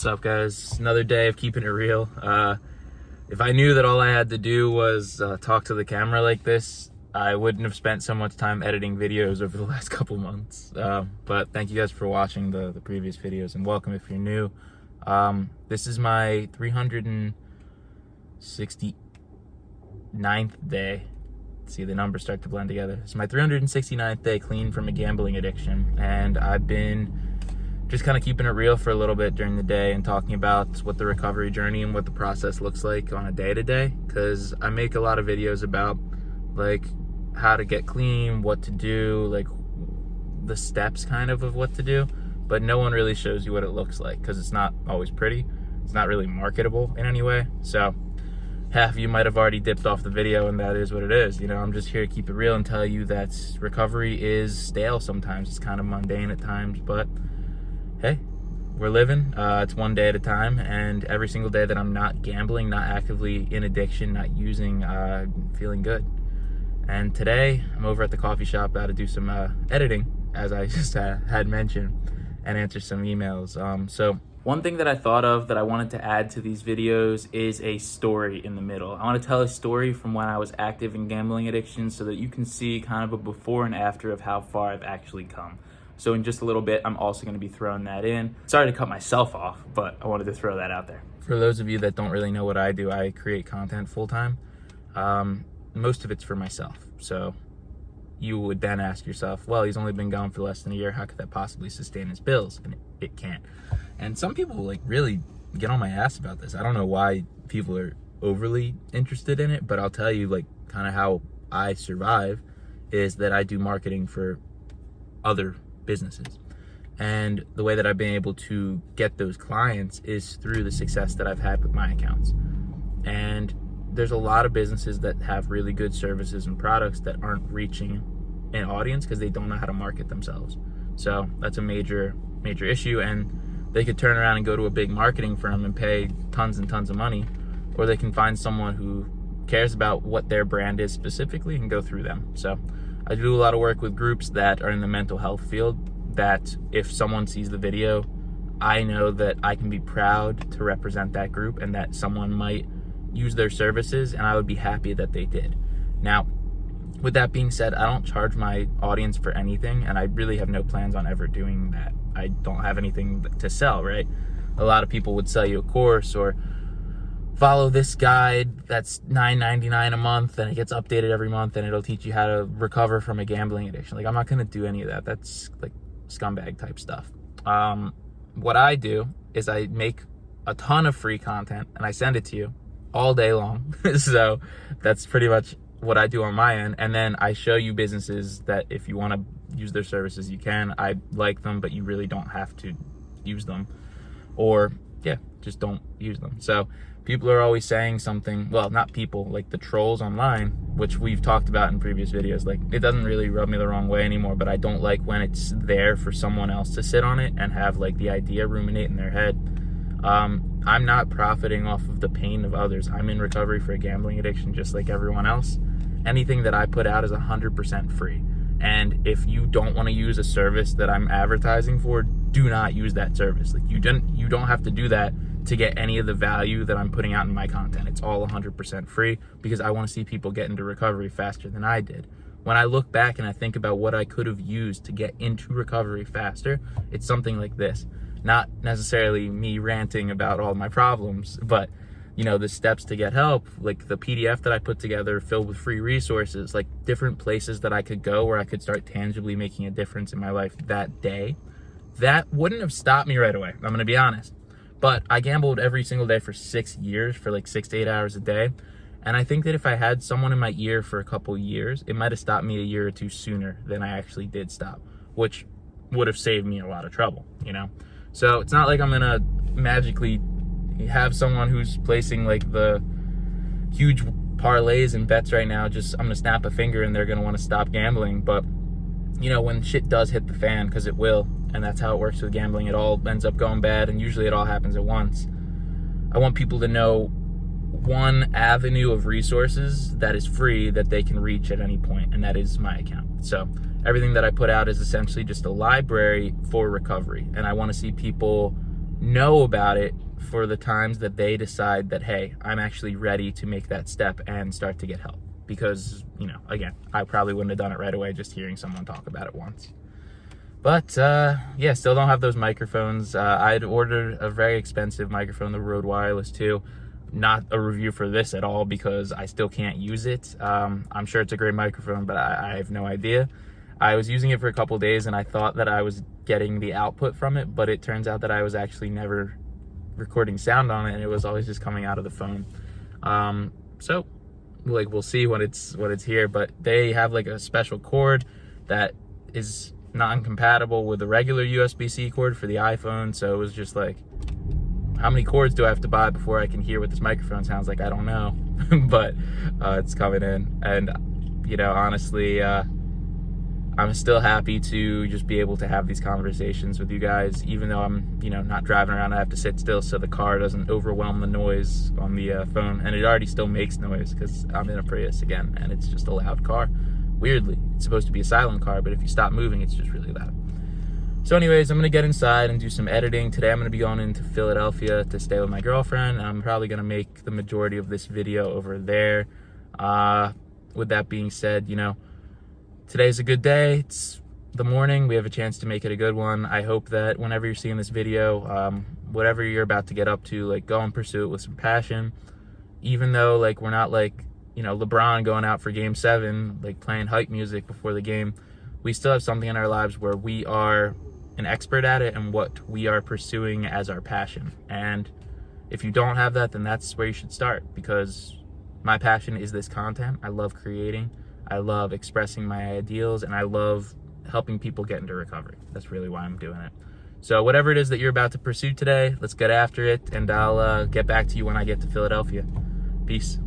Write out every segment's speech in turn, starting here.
What's up, guys? Another day of keeping it real. If I knew that all I had to do was talk to the camera like this, I wouldn't have spent so much time editing videos over the last couple months. But thank you guys for watching the previous videos, and welcome if you're new. This is my 369th day. See, the numbers start to blend together. It's my 369th day clean from a gambling addiction, and I've been just kind of keeping it real for a little bit during the day and talking about what the recovery journey and what the process looks like on a day-to-day, because I make a lot of videos about like how to get clean, what to do, like the steps kind of what to do, but no one really shows you what it looks like because it's not always pretty. It's not really marketable in any way. So half of you might have already dipped off the video, and that is what it is. You know, I'm just here to keep it real and tell you that recovery is stale sometimes. It's kind of mundane at times, but hey, we're living. It's one day at a time, and every single day that I'm not gambling, not actively in addiction, not using, I'm feeling good. And today, I'm over at the coffee shop about to do some editing, as I just had mentioned, and answer some emails. So one thing that I thought of that I wanted to add to these videos is a story in the middle. I want to tell a story from when I was active in gambling addiction so that you can see kind of a before and after of how far I've actually come. So in just a little bit, I'm also going to be throwing that in. Sorry to cut myself off, but I wanted to throw that out there. For those of you that don't really know what I do, I create content full-time. Most of it's for myself. So you would then ask yourself, well, he's only been gone for less than a year. How could that possibly sustain his bills? And it can't. And some people like really get on my ass about this. I don't know why people are overly interested in it, but I'll tell you like kind of how I survive is that I do marketing for other businesses. And the way that I've been able to get those clients is through the success that I've had with my accounts. And there's a lot of businesses that have really good services and products that aren't reaching an audience because they don't know how to market themselves. So that's a major issue, and they could turn around and go to a big marketing firm and pay tons and tons of money, or they can find someone who cares about what their brand is specifically and go through them. So I do a lot of work with groups that are in the mental health field, that if someone sees the video, I know that I can be proud to represent that group and that someone might use their services, and I would be happy that they did. Now, with that being said, I don't charge my audience for anything, and I really have no plans on ever doing that. I don't have anything to sell, right? A lot of people would sell you a course or follow this guide that's $9.99 a month and it gets updated every month and it'll teach you how to recover from a gambling addiction. Like, I'm not gonna do any of that. That's like scumbag type stuff. What I do is I make a ton of free content and I send it to you all day long. So that's pretty much what I do on my end. And then I show you businesses that if you want to use their services, you can. I like them, but you really don't have to use them. Or yeah, just don't use them. So people are always saying something, well, not people, like the trolls online, which we've talked about in previous videos. Like, it doesn't really rub me the wrong way anymore, but I don't like when it's there for someone else to sit on it and have like the idea ruminate in their head. I'm not profiting off of the pain of others. I'm in recovery for a gambling addiction just like everyone else. Anything that I put out is 100% free. And if you don't want to use a service that I'm advertising for, do not use that service. Like, you don't have to do that to get any of the value that I'm putting out in my content. It's all 100% free because I want to see people get into recovery faster than I did. When I look back and I think about what I could have used to get into recovery faster, it's something like this. Not necessarily me ranting about all my problems, but you know, the steps to get help, like the PDF that I put together filled with free resources, like different places that I could go where I could start tangibly making a difference in my life that day. That wouldn't have stopped me right away, I'm gonna be honest. But I gambled every single day for 6 years, for like 6 to 8 hours a day. And I think that if I had someone in my ear for a couple years, it might have stopped me a year or two sooner than I actually did stop, which would have saved me a lot of trouble, you know? So it's not like I'm gonna magically have someone who's placing like the huge parlays and bets right now, just I'm gonna snap a finger and they're gonna want to stop gambling. But you know, when shit does hit the fan, because it will, and that's how it works with gambling, it all ends up going bad, and usually it all happens at once. I want people to know one avenue of resources that is free that they can reach at any point, and that is my account. So everything that I put out is essentially just a library for recovery, and I want to see people know about it for the times that they decide that, hey, I'm actually ready to make that step and start to get help. Because, again, I probably wouldn't have done it right away just hearing someone talk about it once. But, yeah, still don't have those microphones. I'd ordered a very expensive microphone, the Rode Wireless 2. Not a review for this at all because I still can't use it. I'm sure it's a great microphone, but I have no idea. I was using it for a couple days and I thought that I was getting the output from it, but it turns out that I was actually never recording sound on it, and it was always just coming out of the phone. So we'll see when it's here, but they have like a special cord that is non-compatible with the regular USB-C cord for the iPhone. So it was just like, how many cords do I have to buy before I can hear what this microphone sounds like? I don't know. But it's coming in, and honestly, I'm still happy to just be able to have these conversations with you guys, even though I'm, not driving around. I have to sit still so the car doesn't overwhelm the noise on the phone. And it already still makes noise because I'm in a Prius again, and it's just a loud car. Weirdly, it's supposed to be a silent car, but if you stop moving, it's just really loud. So anyways, I'm going to get inside and do some editing. Today I'm going to be going into Philadelphia to stay with my girlfriend. I'm probably going to make the majority of this video over there. With that being said, today's a good day. It's the morning. We have a chance to make it a good one. I hope that whenever you're seeing this video, whatever you're about to get up to, go and pursue it with some passion. Even though we're not LeBron going out for game 7, playing hype music before the game, we still have something in our lives where we are an expert at it and what we are pursuing as our passion. And if you don't have that, then that's where you should start, because my passion is this content. I love creating. I love expressing my ideals, and I love helping people get into recovery. That's really why I'm doing it. So whatever it is that you're about to pursue today, let's get after it, and I'll get back to you when I get to Philadelphia. Peace.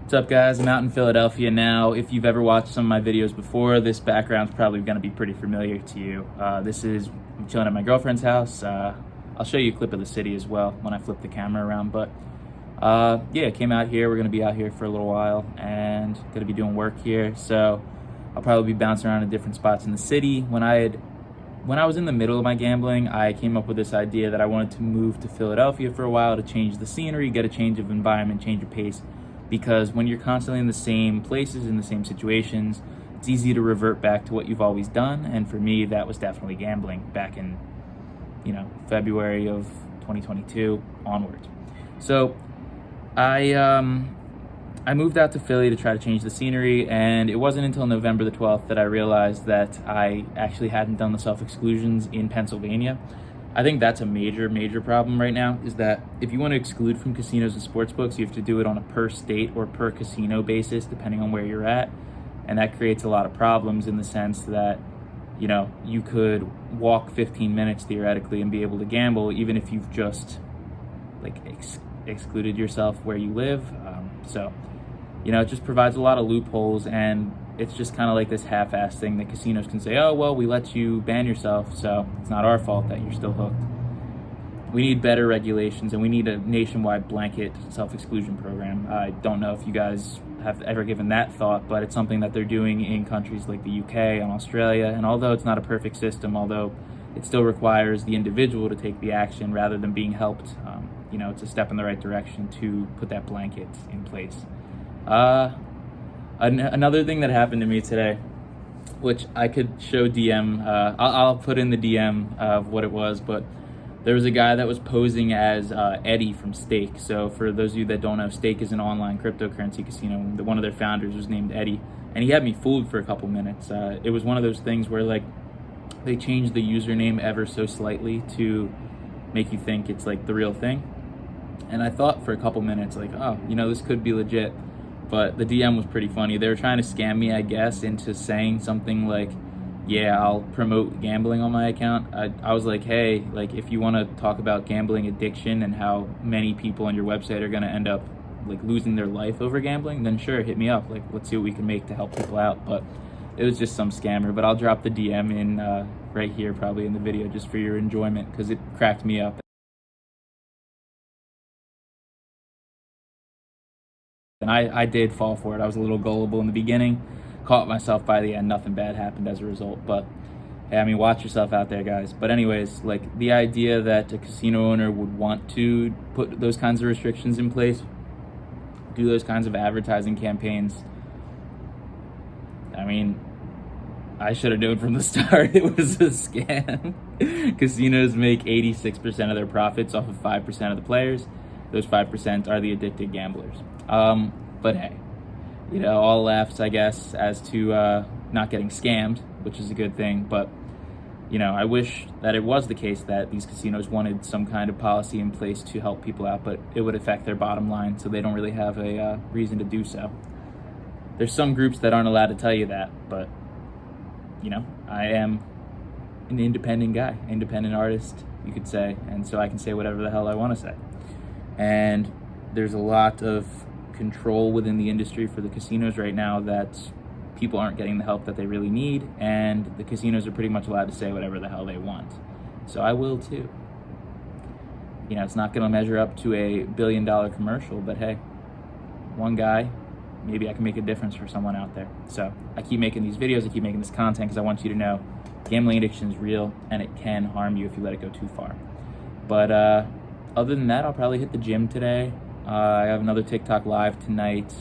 What's up, guys? I'm out in Philadelphia now. If you've ever watched some of my videos before, this background's probably going to be pretty familiar to you. I'm chilling at my girlfriend's house. I'll show you a clip of the city as well when I flip the camera around. But yeah, came out here. We're going to be out here for a little while and going to be doing work here. So I'll probably be bouncing around in different spots in the city. When I was in the middle of my gambling, I came up with this idea that I wanted to move to Philadelphia for a while to change the scenery, get a change of environment, change of pace. Because when you're constantly in the same places, in the same situations, it's easy to revert back to what you've always done. And for me, that was definitely gambling back in, February of 2022 onwards. So I moved out to Philly to try to change the scenery, and it wasn't until November the 12th that I realized that I actually hadn't done the self-exclusions in Pennsylvania. I think that's a major problem right now, is that if you want to exclude from casinos and sports books, you have to do it on a per state or per casino basis, depending on where you're at. And that creates a lot of problems in the sense that, you could walk 15 minutes theoretically and be able to gamble, even if you've just excluded yourself where you live. So it just provides a lot of loopholes, and it's just kind of like this half-assed thing that casinos can say, oh, well, we let you ban yourself, so it's not our fault that you're still hooked. We need better regulations, and we need a nationwide blanket self-exclusion program. I don't know if you guys have ever given that thought, but it's something that they're doing in countries like the UK and Australia. And although it's not a perfect system, although it still requires the individual to take the action rather than being helped, it's a step in the right direction to put that blanket in place. Another thing that happened to me today, which I could show DM, I'll put in the DM of what it was, but there was a guy that was posing as Eddie from Stake. So for those of you that don't know, Stake is an online cryptocurrency casino. One of their founders was named Eddie, and he had me fooled for a couple minutes. It was one of those things where they changed the username ever so slightly to make you think it's the real thing. And I thought for a couple minutes, oh, this could be legit. But the DM was pretty funny. They were trying to scam me, I guess, into saying something like, yeah, I'll promote gambling on my account. I was like, hey, if you want to talk about gambling addiction and how many people on your website are going to end up losing their life over gambling, then sure, hit me up. Let's see what we can make to help people out. But it was just some scammer. But I'll drop the DM in right here, probably in the video, just for your enjoyment, because it cracked me up. And I did fall for it. I was a little gullible in the beginning, caught myself by the end. Nothing bad happened as a result. But Hey, I mean, watch yourself out there, guys. But anyways, like, the idea that a casino owner would want to put those kinds of restrictions in place, do those kinds of advertising campaigns, I mean, I should have known from the start it was a scam. Casinos make 86% of their profits off of 5% of the players. Those 5% are the addicted gamblers. But hey, you know, all laughs, I guess, as to not getting scammed, which is a good thing. But, you know, I wish that it was the case that these casinos wanted some kind of policy in place to help people out, but it would affect their bottom line, so they don't really have a reason to do so. There's some groups that aren't allowed to tell you that, but, you know, I am an independent guy, independent artist, you could say, and so I can say whatever the hell I want to say. And there's a lot of control within the industry for the casinos right now that people aren't getting the help that they really need, and the casinos are pretty much allowed to say whatever the hell they want. So I will too. You know, it's not going to measure up to a $1 billion commercial, but hey, one guy, maybe I can make a difference for someone out there. So I keep making these videos, I keep making this content because I want you to know gambling addiction is real and it can harm you if you let it go too far. But other than that, I'll probably hit the gym today. I have another TikTok live tonight,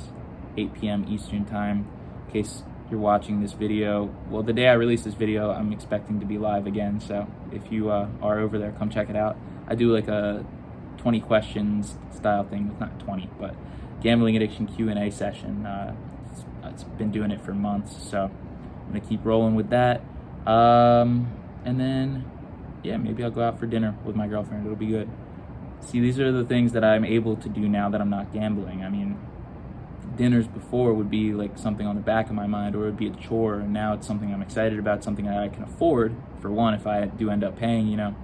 8 p.m. Eastern time. In case you're watching this video, well, the day I release this video, I'm expecting to be live again. So if you are over there, come check it out. I do like a 20 questions style thing, not 20, but gambling addiction Q&A session. It's been doing it for months, so I'm gonna keep rolling with that. And then, yeah, maybe I'll go out for dinner with my girlfriend. It'll be good. See, these are the things that I'm able to do now that I'm not gambling. I mean, dinners before would be like something on the back of my mind, or it would be a chore, and now it's something I'm excited about, something that I can afford, for one, if I do end up paying, you know,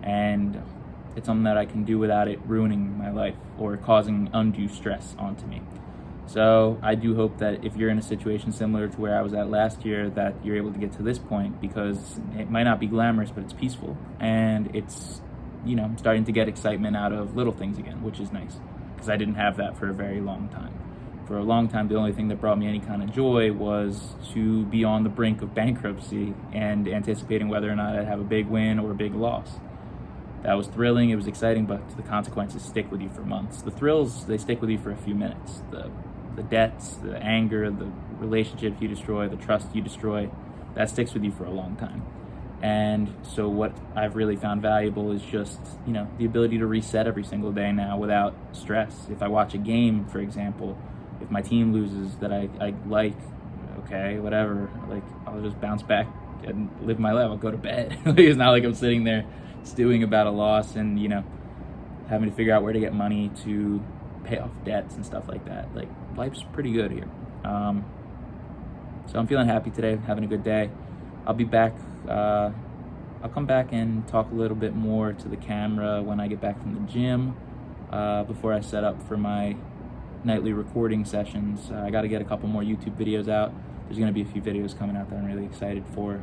and it's something that I can do without it ruining my life or causing undue stress onto me. So I do hope that if you're in a situation similar to where I was at last year, that you're able to get to this point, because it might not be glamorous, but it's peaceful, and it's, you know, starting to get excitement out of little things again, which is nice, because I didn't have that for a very long time. For a long time, the only thing that brought me any kind of joy was to be on the brink of bankruptcy and anticipating whether or not I'd have a big win or a big loss. That was thrilling, it was exciting, but the consequences stick with you for months. The thrills, they stick with you for a few minutes. The debts, the anger, the relationships you destroy, the trust you destroy, that sticks with you for a long time. And so what I've really found valuable is just, you know, the ability to reset every single day now without stress. If I watch a game, for example, if my team loses that I like, okay, whatever, like, I'll just bounce back and live my life. I'll go to bed. It's not like I'm sitting there stewing about a loss and, you know, having to figure out where to get money to pay off debts and stuff like that. Like, life's pretty good here. So I'm feeling happy today, having a good day. I'll be back. I'll come back and talk a little bit more to the camera when I get back from the gym, before I set up for my nightly recording sessions. I got to get a couple more YouTube videos out. There's going to be a few videos coming out that I'm really excited for.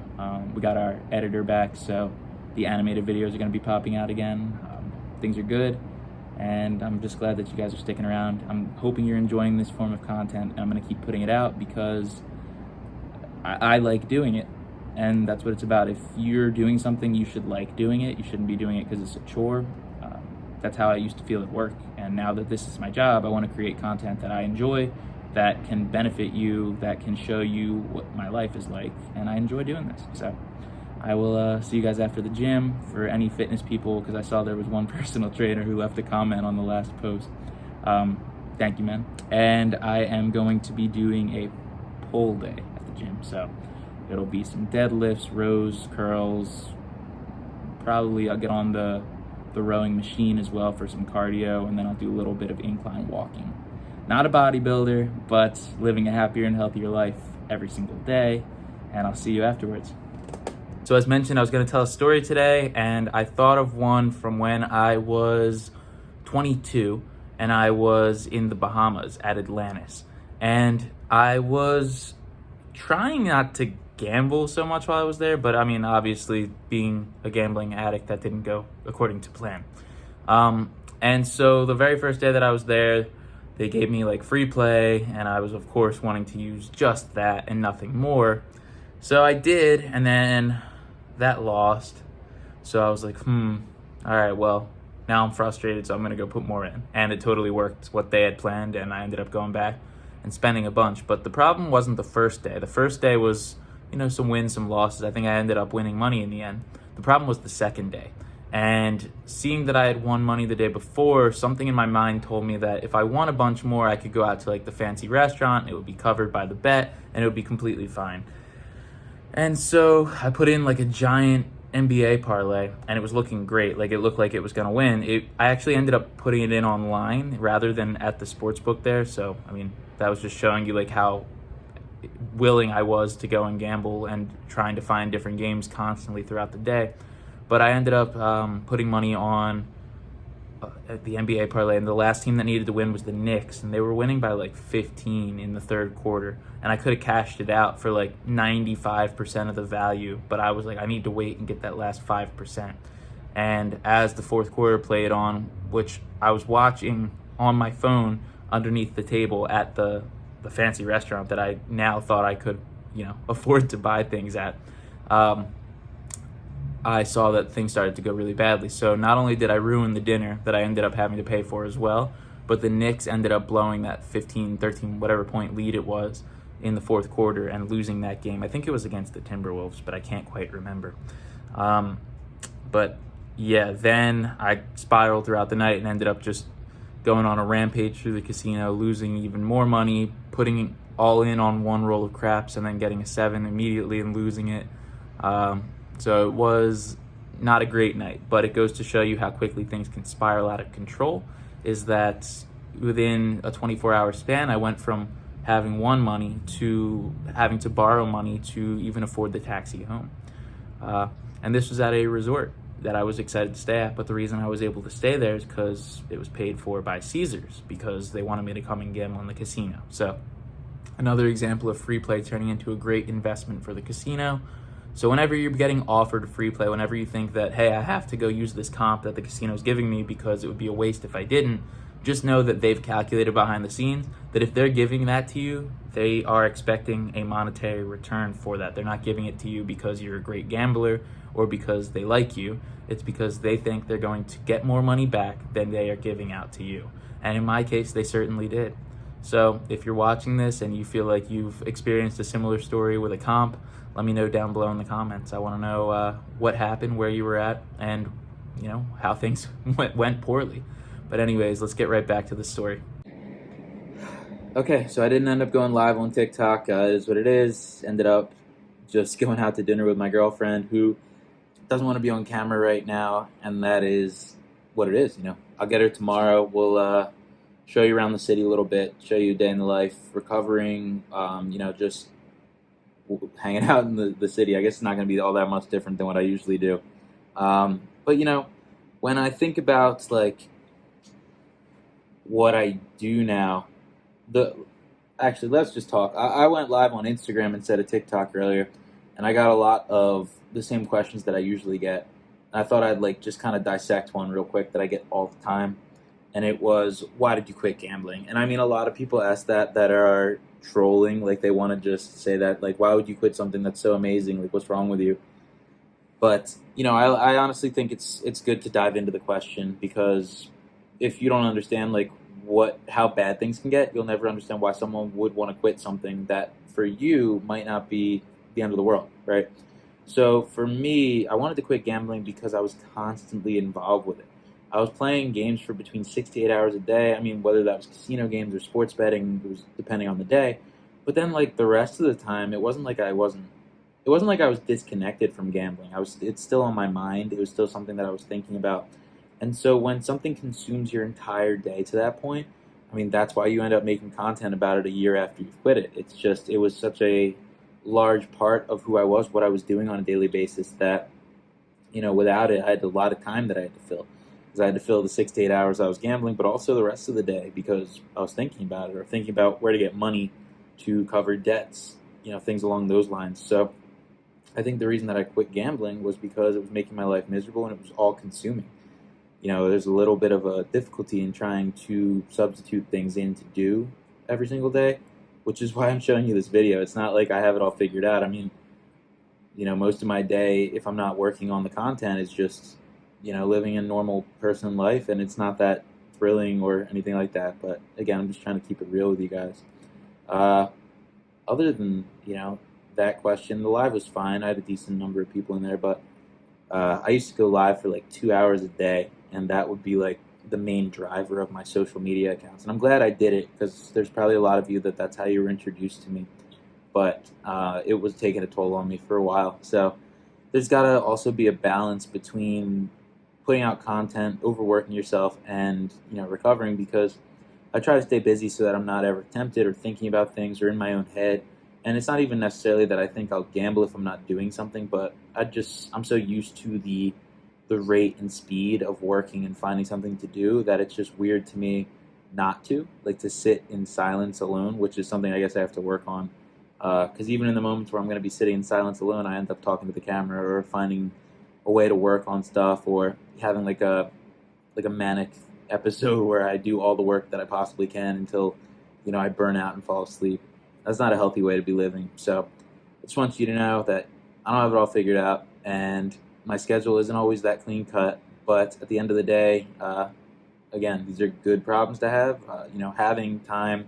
We got our editor back, so the animated videos are going to be popping out again. Things are good, and I'm just glad that you guys are sticking around. I'm hoping you're enjoying this form of content, and I'm going to keep putting it out because I like doing it, and that's what it's about. If you're doing something, you should like doing it. You shouldn't be doing it because it's a chore. That's how I used to feel at work, and now that this is my job, I want to create content that I enjoy, that can benefit you, that can show you what my life is like, and I enjoy doing this. So I will see you guys after the gym. For any fitness people, because I saw there was one personal trainer who left a comment on the last post. Thank you, man. And I am going to be doing a pull day at the gym, so it'll be some deadlifts, rows, curls. Probably I'll get on the rowing machine as well for some cardio, and then I'll do a little bit of incline walking. Not a bodybuilder, but living a happier and healthier life every single day, and I'll see you afterwards. So as mentioned, I was going to tell a story today, and I thought of one from when I was 22 and I was in the Bahamas at Atlantis, and I was trying not to gamble so much while I was there, but I mean, obviously being a gambling addict, that didn't go according to plan. And so the very first day that I was there, they gave me like free play, and I was of course wanting to use just that and nothing more. So I did, and then that lost. So I was like, all right, well, now I'm frustrated, so I'm going to go put more in. And it totally worked what they had planned, and I ended up going back and spending a bunch. But the problem wasn't the first day. The first day was, some wins, some losses. I think I ended up winning money in the end. The problem was the second day. And seeing that I had won money the day before, something in my mind told me that if I won a bunch more, I could go out to like the fancy restaurant, it would be covered by the bet, and it would be completely fine. And so I put in like a giant NBA parlay, and it was looking great. Like, it looked like it was going to win. I actually ended up putting it in online rather than at the sports book there. So, I mean, that was just showing you like how willing I was to go and gamble and trying to find different games constantly throughout the day. But I ended up putting money on the NBA parlay, and the last team that needed to win was the Knicks, and they were winning by like 15 in the third quarter, and I could have cashed it out for like 95% of the value, but I was like, I need to wait and get that last 5%. And as the fourth quarter played on, which I was watching on my phone underneath the table at the fancy restaurant that I now thought I could, afford to buy things at, I saw that things started to go really badly. So not only did I ruin the dinner that I ended up having to pay for as well, but the Knicks ended up blowing that 15, 13, whatever point lead it was in the fourth quarter and losing that game. I think it was against the Timberwolves, but I can't quite remember. But yeah, then I spiraled throughout the night and ended up just going on a rampage through the casino, losing even more money, putting all in on one roll of craps, and then getting a 7 immediately and losing it. So it was not a great night, but it goes to show you how quickly things can spiral out of control, is that within a 24-hour span, I went from having won money to having to borrow money to even afford the taxi home. And this was at a resort that I was excited to stay at, but the reason I was able to stay there is because it was paid for by Caesars, because they wanted me to come and gamble in the casino. So another example of free play turning into a great investment for the casino. So whenever you're getting offered free play, whenever you think that, hey, I have to go use this comp that the casino is giving me because it would be a waste if I didn't, just know that they've calculated behind the scenes that if they're giving that to you, they are expecting a monetary return for that. They're not giving it to you because you're a great gambler or because they like you. It's because they think they're going to get more money back than they are giving out to you. And in my case, they certainly did. So if you're watching this and you feel like you've experienced a similar story with a comp, let me know down below in the comments. I want to know what happened, where you were at, and how things went poorly. But anyways, let's get right back to the story. Okay, so I didn't end up going live on TikTok. It is what it is. Ended up just going out to dinner with my girlfriend, who doesn't want to be on camera right now, and that is what it is. I'll get her tomorrow. We'll show you around the city a little bit, show you a day in the life, recovering, just hanging out in the city. I guess it's not going to be all that much different than what I usually do. But when I think about like what I do now, actually let's just talk. I went live on Instagram instead of TikTok earlier, and I got a lot of the same questions that I usually get. And I thought I'd like just kind of dissect one real quick that I get all the time. And it was, why did you quit gambling? And I mean, a lot of people ask that are trolling, like they want to just say that, like, why would you quit something that's so amazing? Like, what's wrong with you? But, I honestly think it's good to dive into the question, because if you don't understand, like, how bad things can get, you'll never understand why someone would want to quit something that for you might not be the end of the world, right? So for me, I wanted to quit gambling because I was constantly involved with it. I was playing games for between 6 to 8 hours a day. I mean, whether that was casino games or sports betting, it was depending on the day. But then, like, the rest of the time, it wasn't like I was disconnected from gambling. It's still on my mind. It was still something that I was thinking about. And so when something consumes your entire day to that point, I mean, that's why you end up making content about it a year after you've quit it. It was such a large part of who I was, what I was doing on a daily basis, that, without it, I had a lot of time that I had to fill. Because I had to fill the 6 to 8 hours I was gambling, but also the rest of the day because I was thinking about it, or thinking about where to get money to cover debts, things along those lines. So I think the reason that I quit gambling was because it was making my life miserable and it was all consuming. There's a little bit of a difficulty in trying to substitute things in to do every single day, which is why I'm showing you this video. It's not like I have it all figured out. I mean, most of my day, if I'm not working on the content, is just, living a normal person life, and it's not that thrilling or anything like that. But again, I'm just trying to keep it real with you guys. Uh, Other than, that question, the live was fine. I had a decent number of people in there, but I used to go live for like 2 hours a day, and that would be like the main driver of my social media accounts. And I'm glad I did it, because there's probably a lot of you that's how you were introduced to me. But it was taking a toll on me for a while. So there's got to also be a balance between putting out content, overworking yourself, and recovering, because I try to stay busy so that I'm not ever tempted or thinking about things or in my own head. And it's not even necessarily that I think I'll gamble if I'm not doing something, but I'm so used to the rate and speed of working and finding something to do that it's just weird to me not to, like, to sit in silence alone, which is something I guess I have to work on. Because even in the moments where I'm going to be sitting in silence alone, I end up talking to the camera or finding a way to work on stuff, or having like a manic episode where I do all the work that I possibly can until I burn out and fall asleep. That's not a healthy way to be living. So I just want you to know that I don't have it all figured out, and my schedule isn't always that clean cut. But at the end of the day, again, these are good problems to have. Having time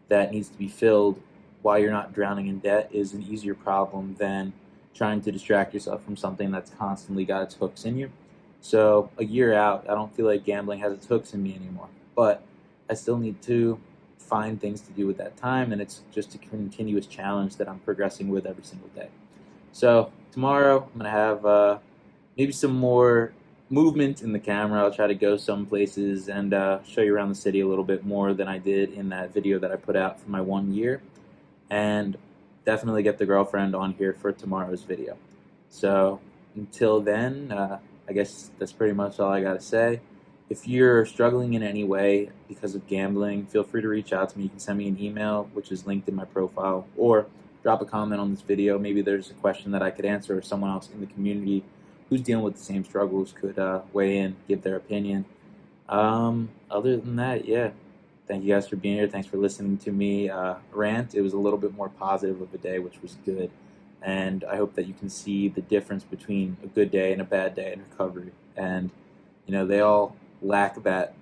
that needs to be filled while you're not drowning in debt is an easier problem than trying to distract yourself from something that's constantly got its hooks in you. So a year out, I don't feel like gambling has its hooks in me anymore. But I still need to find things to do with that time, and it's just a continuous challenge that I'm progressing with every single day. So tomorrow, I'm going to have maybe some more movement in the camera. I'll try to go some places and show you around the city a little bit more than I did in that video that I put out for my 1 year. And definitely get the girlfriend on here for tomorrow's video. So until then, I guess that's pretty much all I got to say. If you're struggling in any way because of gambling, feel free to reach out to me. You can send me an email, which is linked in my profile, or drop a comment on this video. Maybe there's a question that I could answer, or someone else in the community who's dealing with the same struggles could weigh in, give their opinion. Other than that, yeah. Thank you guys for being here. Thanks for listening to me rant. It was a little bit more positive of a day, which was good. And I hope that you can see the difference between a good day and a bad day in recovery. And, they all lack that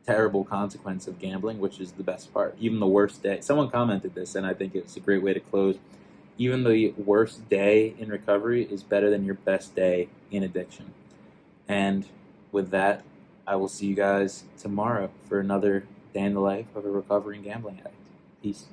terrible consequence of gambling, which is the best part. Even the worst day. Someone commented this, and I think it's a great way to close. Even the worst day in recovery is better than your best day in addiction. And with that, I will see you guys tomorrow for another day in the life of a recovering gambling addict. Peace.